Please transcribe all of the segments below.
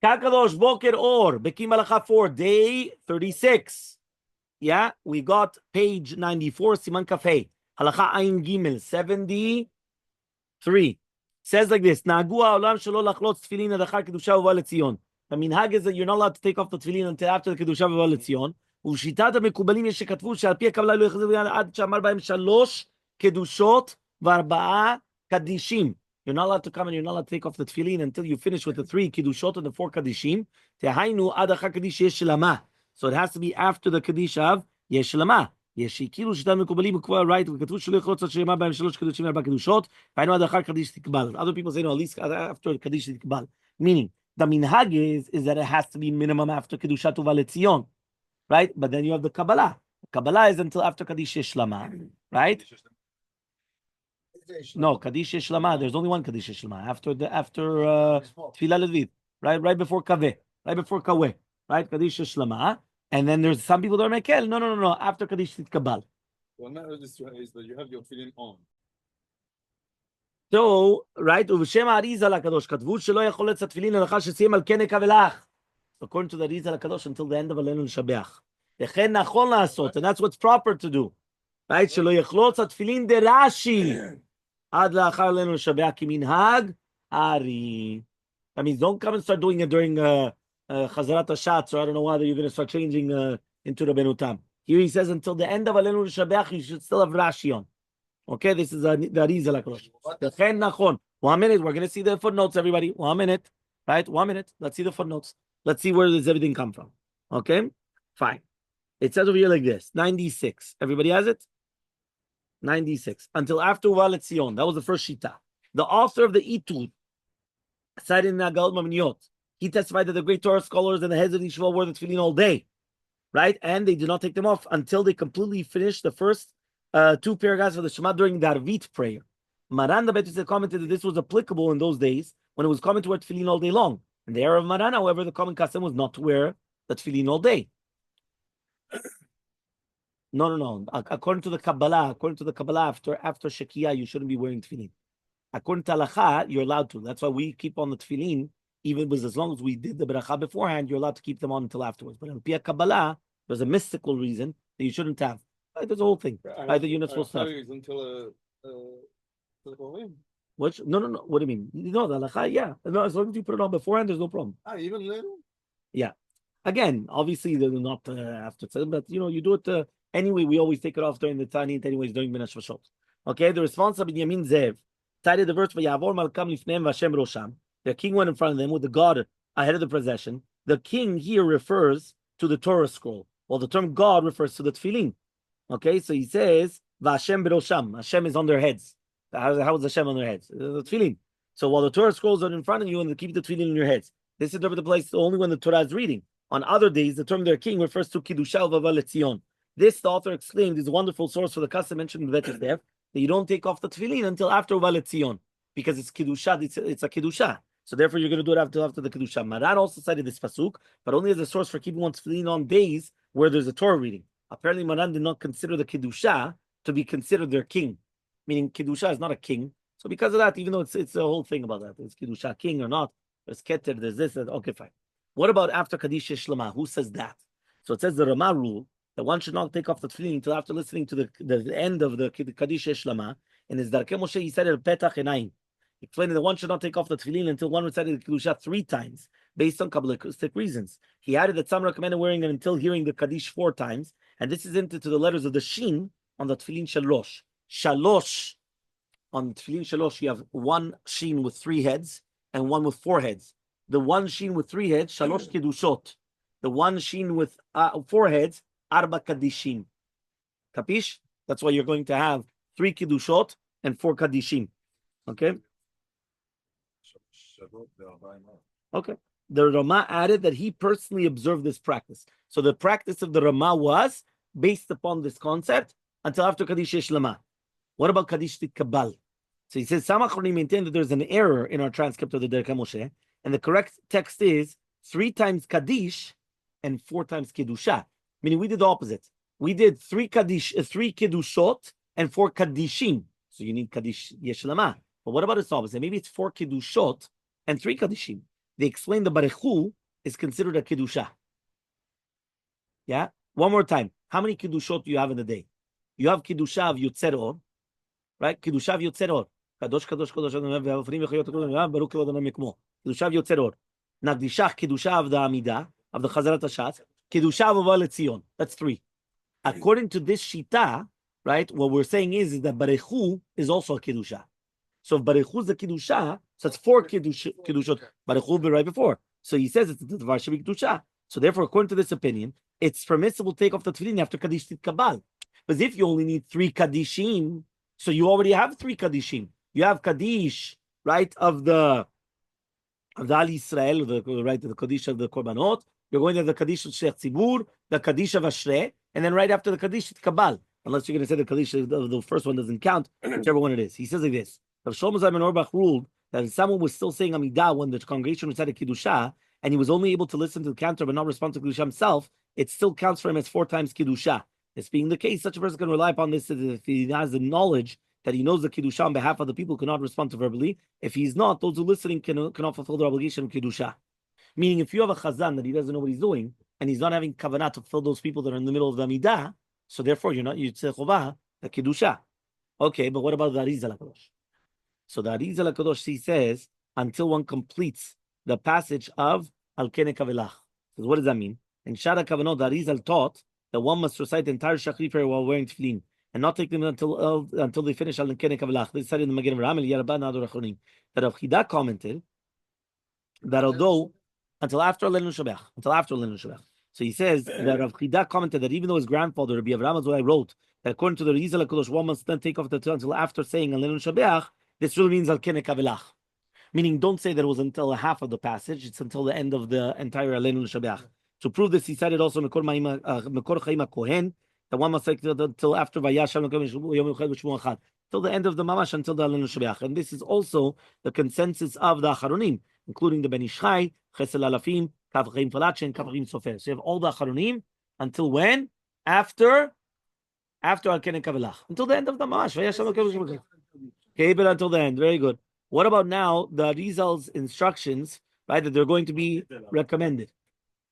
Kakadosh Boker Or, Bekiim Bahalacha 4, day 36. Yeah, we got page 94, Siman Cafe. Halacha Ayin Gimel, 73. Says like this, Na'agu ha'olam shelo lachlotz tefillin adachar kedusha uva letzion. The minhag is that you're not allowed to take off the tefillin until after the kedusha uva letzion. ובשיטת המקובלים יש שכתבו שעל פי הקבלה לא יחזרו עד שאמר בהם 3 קדושות ו4 קדישים. You're not allowed to come and you're not allowed to take off the tefillin until you finish with the 3 kedushot and the 4 kadishim. תהיינו עד אחר קדיש יש שלמה. So it has to be after the Kaddish of יש שלמה. יש כאילו שיטת מקובלים בקבוע right, וכתבו שלא יחלוץ עד שיאמר בהם 3 קדושים ו4 קדושות, והיינו עד אחר קדיש תקבל. Other people say no, at least after קדיש תקבל. Meaning, the minhag is that it has to be minimum after kedusha tuva letzion, right? But then you have the Kabbalah. Kabbalah is until after Kaddish Shlama, right? No, Kaddish Shlama. There's only one Kaddish Shlama after Tfilah Levit, right? Right before Kaveh, right before Kaveh, right? Kaddish Shlama, and then there's some people that are Mekel. No. After Kaddish Titkabal. Well, now is that you have your feeling on. So, right? ובשם האריזה לקדוש כתבו שלא יכול לצאת תפילין לאחר שסיים על כן נקבלך. According to the Arizal HaKadosh, until the end of Alenu L'Shabeach. לכן נכון לעשות, and that's what's proper to do. Right? שלא יחלוץ התפילין דרש"י עד לאחר Alenu L'Shabeach כמנהג הארי. That means don't come and start doing it during Chazarat HaShatz, or I don't know whether you're going to start changing into Rabbeinu Tam. Here he says until the end of Alenu L'Shabeach, you should still have Rashi on. Okay, this is the Arizal HaKadosh. לכן נכון. 1 minute, we're going to see the footnotes, everybody. 1 minute. Right? 1 minute. Let's see the footnotes. Let's see where does everything come from. Okay? Fine. It says over here like this. 96. Everybody has it? 96. Until after Uva Letzion. That was the first Shita. The author of the Itud, cited in Nagal Mamniot, he testified that the great Torah scholars and the heads of the Yeshiva wore the tefillin all day. Right? And they did not take them off until they completely finished the first 2 paragraphs of the Shema during the Arvit prayer. Maran the Betis commented that this was applicable in those days when it was common to wear tefillin all day long. In the era of Maran, however, the common custom was not to wear the tefillin all day. No. According to the Kabbalah, after Shekiah, you shouldn't be wearing tefillin. According to Halacha, you're allowed to. That's why we keep on the tefillin, even as long as we did the beracha beforehand, you're allowed to keep them on until afterwards. But in Pia Kabbalah, there's a mystical reason that you shouldn't have. Right, there's a whole thing. Right, that you're not supposed to have. Until Which no. What do you mean? No, the halacha, yeah. No, as long as you put it on beforehand, there's no problem. Even later. Yeah. Again, obviously they're not after, but you do it anyway. We always take it off during the Tanit, anyways, during Ben Hashvashot. Okay. The response of Binyamin Zev cited the verse "Vayavor Malkam Lifneim Vashem Rosham." The king went in front of them with the God ahead of the procession. The king here refers to the Torah scroll, while the term God refers to the Tefillin. Okay, so he says Vashem Berosham. Hashem is on their heads. How is Hashem on their heads? The tefillin. So while the Torah scrolls are in front of you and they keep the tefillin in your heads, this is the place only when the Torah is reading. On other days, the term their king refers to Kiddusha Vava Letzion. This, the author exclaimed, is a wonderful source for the custom mentioned in Vetis there, that you don't take off the tefillin until after Vava Letzion, because it's Kiddusha, it's a Kiddusha. So therefore, you're going to do it after the Kiddusha. Maran also cited this pasuk, but only as a source for keeping one's tefillin on days where there's a Torah reading. Apparently, Maran did not consider the Kiddusha to be considered their king. Meaning Kiddusha is not a king. So because of that, even though it's a whole thing about that, is Kiddusha king or not? There's Keter, there's this, okay, fine. What about after Kaddish Shlama? Who says that? So it says the Ramah rule that one should not take off the tefillin until after listening to the end of the Kaddish Shlama. And his Darkei Moshe, he said it Petach Enayim. Explaining that one should not take off the tefillin until one recited the Kiddusha 3 times, based on Kabbalistic reasons. He added that some recommended wearing it until hearing the Kaddish 4 times, and this is into the letters of the Shin on the tefillin Shalosh. Shalosh. On Tefillin Shalosh, you have 1 Shin with 3 heads and 1 with 4 heads. The 1 Shin with 3 heads, Shalosh Kedushot. The 1 Shin with 4 heads, Arba Kadishim. Capish? That's why you're going to have 3 Kedushot and 4 Kadishim. Okay? Okay. The Ramah added that he personally observed this practice. So the practice of the Ramah was based upon this concept until after Kaddish Shlama. What about Kaddish Titkabal? So he says, some Achronim maintain that there's an error in our transcript of the Darkei Moshe, and the correct text is 3 times Kaddish and 4 times Kiddusha. Meaning we did the opposite. We did 3 Kiddushot and 4 Kaddishim. So you need Kaddish Yeshlama. But what about its opposite? Maybe it's 4 Kiddushot and 3 Kaddishim. they explain the Barechu is considered a Kedusha. Yeah? One more time. How many Kedushot do you have in a day? You have Kedusha of Yotzer Or, right? Kedusha of Yotzer Or. Kadosh, Kadosh, Kadosh, Baruch Adonai Mikmo. Kedusha of Yotzer Or. Nagdishach, Kedusha of the Amidah, of the Chazarat Hashatz. Kedusha of Oval Etzion. That's 3. According to this Shita, right, what we're saying is that Barechu is also a Kedusha. So if Barechu is the Kedusha, so it's 4 Kedushot. Barechu will be right before. So he says it's the Dvar Shebi Kedusha. So therefore, according to this opinion, it's permissible to take off the tefillin after Kaddish Tit Kabal. But if you only need 3 Kaddishim, so you already have 3 Kaddishim. You have Kaddish, right, of the Al Israel, right, the Kaddish of the Korbanot. You're going to the Kaddish of Sheikh Tzibur, the Kaddish of Ashrei, and then right after the Kaddish Tit Kabal. Unless you're going to say the Kaddish of the first one doesn't count, whichever one it is. He says like this. Rav Shlomo Zalman Auerbach ruled that if someone was still saying Amidah when the congregation recited Kiddusha, and he was only able to listen to the cantor but not respond to Kiddusha himself, it still counts for him as 4 times Kiddusha. This being the case, such a person can rely upon this if he has the knowledge that he knows the Kiddusha on behalf of the people who cannot respond to verbally. If he's not, those who are listening cannot fulfill their obligation of Kiddusha. Meaning, if you have a chazan that he doesn't know what he's doing, and he's not having kavanah to fill those people that are in the middle of the Amidah, so therefore you're not Yitzeh Chovah, the Kiddusha. Okay, but what about the Arizal HaKadosh? So the Arizal HaKadosh, he says, until one completes the passage of Al Kene Kavelach. So what does that mean? In Shara Kavanot, the Arizal taught that one must recite the entire Shachri prayer while wearing tefillin, and not take them until they finish Al Kene Kavelach. This is in the Magen Avraham, Yarabah Nadur Achronim. That Rav Chida commented that although until after Leilun Shabbat. So he says that Rav Chida commented that even though his grandfather Rabbi Avraham Azulai wrote that according to the Arizal HaKadosh, one must then take off the tefillin until after saying Leilun Shabbat. This really means Al Kene Kavelach. Meaning, don't say that it was until half of the passage; it's until the end of the entire Leilun Shabbat. To prove this, he cited also Mekor Chaim Kohen that one must take until after Vayasham till the end of the Mamash until the Leilun Shabbat. And this is also the consensus of the Acharonim, including the Ben Ishchai, Chesel Alafim, Kav Chaim Falach, and Kav Chaim Sofer. So you have all the Acharonim until when? After Al Kene Kavelach, until the end of the Mamash. Okay, but until the end, very good. What about now the Arizal's instructions, right, that they're going to be recommended?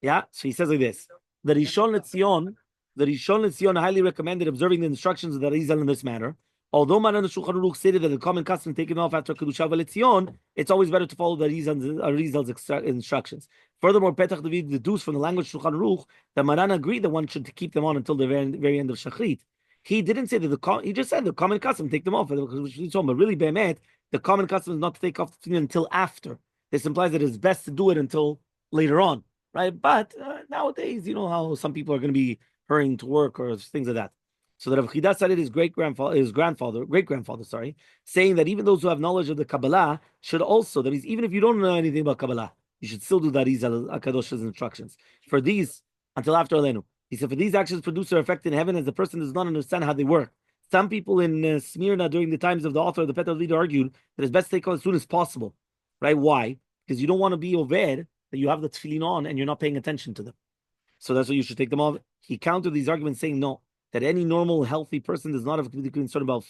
Yeah, so he says like this: the Rishon LeZion highly recommended observing the instructions of the Arizal in this manner. Although Maran Shulchan Aruch stated that the common custom taken off after Kedusha VeLetzion, it's always better to follow the Arizal's instructions. Furthermore, Petach David deduced from the language Shulchan Aruch that Maran agreed that one should keep them on until the very end of Shachrit. He didn't say that he just said the common custom take them off. But really, Be'emet, the common custom is not to take off the tefillin until after. This implies that it's best to do it until later on, right? But nowadays, you know how some people are going to be hurrying to work or things like that. So that Rav Chida cited his great grandfather, saying that even those who have knowledge of the Kabbalah should also, that means even if you don't know anything about Kabbalah, you should still do the Arizal HaKadosh's instructions. For these, until after Alenu. He said, for these actions produce their effect in heaven as the person does not understand how they work. Some people in Smyrna during the times of the author of the Petah leader argued that it's best to take on as soon as possible. Right? Why? Because you don't want to be oved that you have the tefillin on and you're not paying attention to them. So that's why you should take them off. He countered these arguments saying no, that any normal, healthy person does not have to be concerned about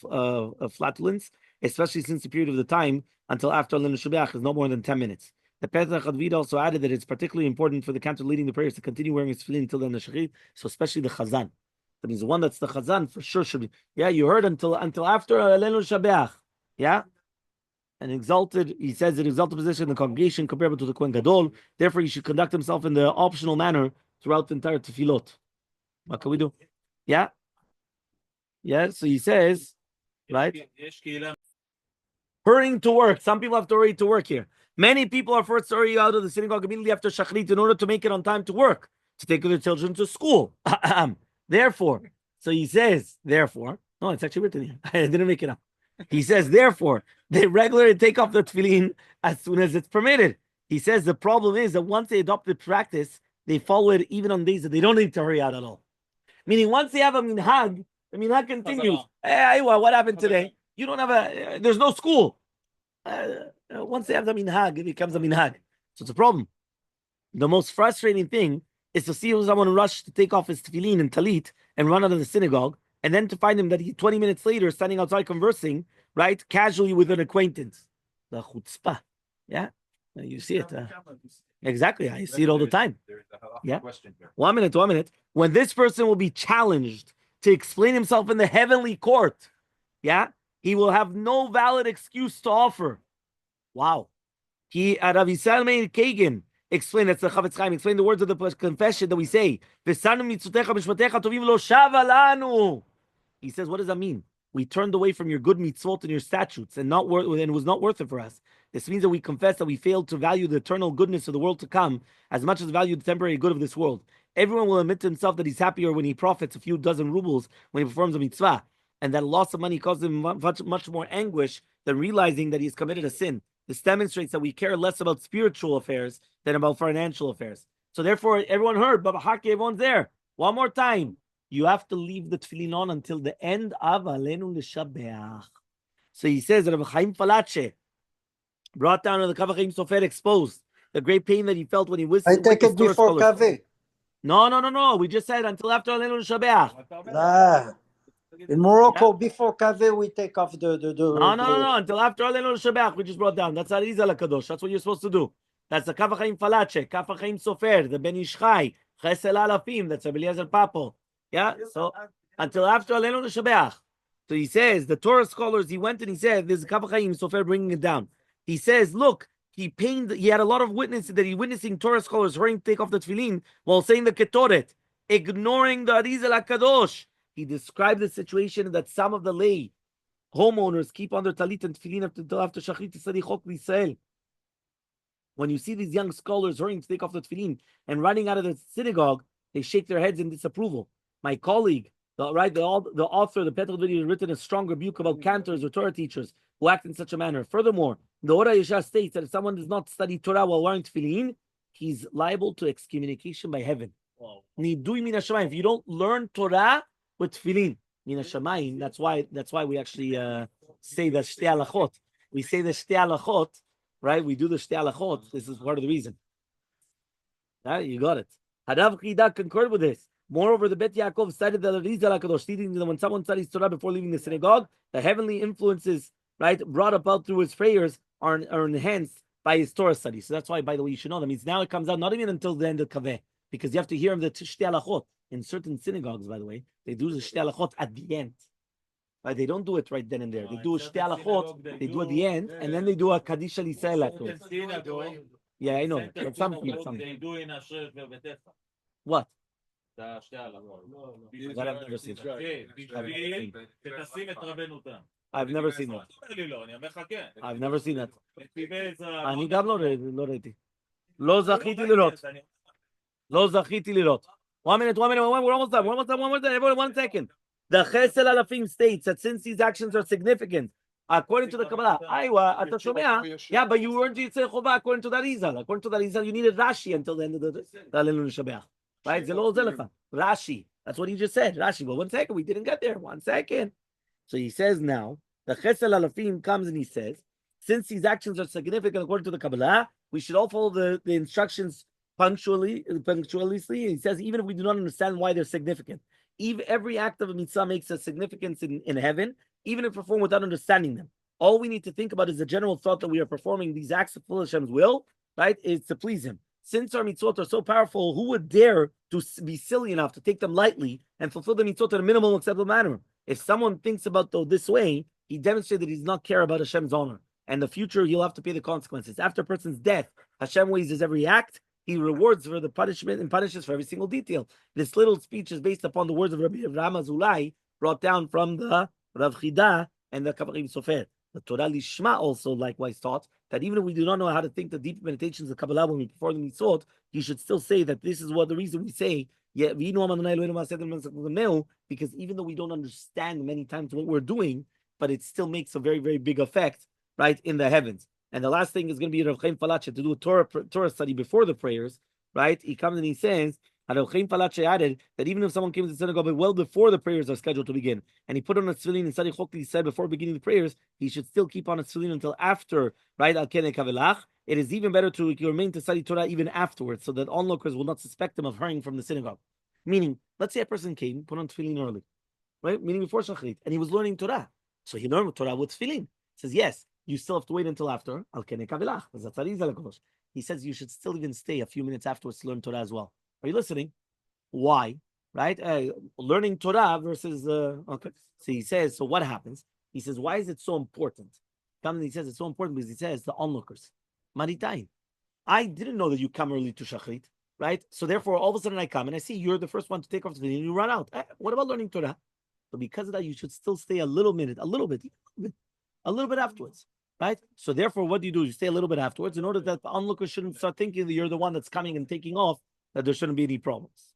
flatulence, especially since the period of the time until after Leilun Shabbat is no more than 10 minutes. The Petach Advid also added that it's particularly important for the cantor leading the prayers to continue wearing his tefillin until the Shachrit, so especially the Chazan. That means the one that's the Chazan for sure should be. Yeah, you heard until after Leilun Shabbat. Yeah? He says an exalted position in the congregation comparable to the Kohen Gadol. Therefore, he should conduct himself in the optional manner throughout the entire tefillot. What can we do? Yeah? Yeah, so he says, right? Hurrying to work. Some people have to hurry to work here. Many people are forced to hurry out of the synagogue immediately after Shachrit in order to make it on time to work, to take their children to school. Therefore, so he says, therefore, no, it's actually written here. I didn't make it up. He says, therefore, they regularly take off the tefillin as soon as it's permitted. He says the problem is that once they adopt the practice, they follow it even on days that they don't need to hurry out at all. Meaning, once they have a minhag, the minhag continues. Hey, what happened today? You don't have there's no school. Once they have the minhag, it becomes a minhag. So it's a problem. The most frustrating thing is to see someone rush to take off his tefillin and talit and run out of the synagogue, and then to find him that he 20 minutes later standing outside conversing, right, casually with an acquaintance. The chutzpah. Yeah? You see it. Exactly. I see it all the time. Yeah. 1 minute, 1 minute. When this person will be challenged to explain himself in the heavenly court, yeah, he will have no valid excuse to offer. Wow. He Rabbi Salman Kagan explained that's the Chavetz Chaim. Explain the words of the confession that we say. He says, what does that mean? We turned away from your good mitzvot and your statutes, and it was not worth it for us. This means that we confess that we failed to value the eternal goodness of the world to come as much as value the temporary good of this world. Everyone will admit to himself that he's happier when he profits a few dozen rubles when he performs a mitzvah, and that loss of money causes him much more anguish than realizing that he's committed a sin. This demonstrates that we care less about spiritual affairs than about financial affairs. So therefore, everyone heard, Bahalacha, everyone's there. One more time. You have to leave the tefillin on until the end of Alenu L'Shabeach. So he says that Rabbi Chaim Falache brought down on the Kaf HaChaim Sofer exposed the great pain that he felt when he was. I take it before Kaveh. No. We just said until after Alenu L'Shabeach. In Morocco, before Kaveh, we take off the. No. Until after Alenu L'Shabeach, we just brought down. That's Oziel HaKadosh. That's what you're supposed to do. That's the Kaf HaChaim Falache, Kaf HaChaim Sofer, the Ben Ish Chai, Chesel Alafim. That's Rabbi Eliezer Papo. Yeah, so until after Alenu L'Shabeach. So he says, the Torah scholars, he went and he said, there's a Kaf HaChaim Sofer bringing it down. He says, look, he had a lot of witnesses that he witnessing Torah scholars hurrying to take off the tefillin while saying the Ketoret, ignoring the Oziel HaKadosh. He described the situation that some of the lay homeowners keep on their talit and tefillin until after Shachrit to study Chok L'Yisrael. When you see these young scholars hurrying to take off the tefillin and running out of the synagogue, they shake their heads in disapproval. My colleague, the author, the Petal video, has written a strong rebuke about cantors or Torah teachers who act in such a manner. Furthermore, the Ora Yesha states that if someone does not study Torah while wearing tefillin, he's liable to excommunication by heaven. Nidui min hashamayim. If you don't learn Torah with tefillin, min hashamayim, that's why we actually say the shtei halachot. We say the shtei halachot, right? We do the shtei halachot. This is part of the reason. You got it. Hadav Chida concurred with this. Moreover, the Bet Yaakov cited that Oziel HaKadosh, stating that when someone studies Torah before leaving the synagogue, the heavenly influences, right, brought about through his prayers are enhanced by his Torah study. So that's why, by the way, you should know that means now it comes out not even until the end of Kaveh, because you have to hear the shtei halachot. In certain synagogues, by the way, they do the shtei halachot at the end. Right? They don't do it right then and there. They do a shtei halachot, they do at the end, and then they do a Kaddish L'Yisrael afterwards. Yeah, I know. But some people, they do in Asher Ve'Betecha. What? I've never seen that. I've never seen that. I've never seen that. אני גם לא ראיתי. לא זכיתי לראות. 1 minute, we're almost done. Everyone, 1 second. The Chesel Alafim states that since these actions are significant, according to the Kabbalah, אתה שומע? Yeah, but you weren't Yitzhak Chova according to the Arizal. According to the Arizal, you needed Rashi until the end of the Alelu L'Shabeach. Right? Rashi. That's what he just said. Rashi. But 1 second, we didn't get there. 1 second. So he says now, the Chesel Alafim comes and he says, since these actions are significant according to the Kabbalah, we should all follow the instructions punctually. He says, even if we do not understand why they're significant. Every act of a mitzvah makes a significance in heaven, even if performed without understanding them. All we need to think about is the general thought that we are performing these acts of fulfill Hashem's will, right? Is to please Him. Since our mitzvot are so powerful, who would dare to be silly enough to take them lightly and fulfill the mitzvot in a minimal acceptable manner? If someone thinks about this way, he demonstrated that he does not care about Hashem's honor. And the future, he'll have to pay the consequences. After a person's death, Hashem weighs his every act. He rewards for the punishment and punishes for every single detail. This little speech is based upon the words of Rabbi Avraham Azulai, brought down from the Rav Chida and the Kaf HaChaim Sofer. The Torah Lishma also likewise taught that even if we do not know how to think the deep meditations of Kabbalah when we perform the mitzvot, you should still say that this is what the reason we say, because even though we don't understand many times what we're doing, but it still makes a very, very big effect, right, in the heavens. And the last thing is going to be Rav Chaim Falache to do a Torah study before the prayers, right? He comes and he says, Rav Chaim Falache added that even if someone came to the synagogue well before the prayers are scheduled to begin, and he put on a tefillin and studied Chok L'Yisrael before beginning the prayers, he should still keep on a tefillin until after, right? Al Kenei Kavelach. It is even better to remain to study Torah even afterwards, so that onlookers will not suspect him of hurrying from the synagogue. Meaning, let's say a person came, put on tefillin early, right? Meaning before Shachrit, and he was learning Torah. So he learned Torah with tefillin. He says, yes, you still have to wait until after. He says you should still even stay a few minutes afterwards to learn Torah as well. Are you listening? Why? Right? Learning Torah versus okay. So he says, so what happens? He says, why is it so important? He says it's so important because he says the onlookers. Maritai. I didn't know that you come early to Shachrit, right? So therefore, all of a sudden I come and I see you're the first one to take off the and you run out. What about learning Torah? So because of that, you should still stay a little bit afterwards, right? So therefore, what do? You stay a little bit afterwards in order that the onlookers shouldn't start thinking that you're the one that's coming and taking off, that there shouldn't be any problems.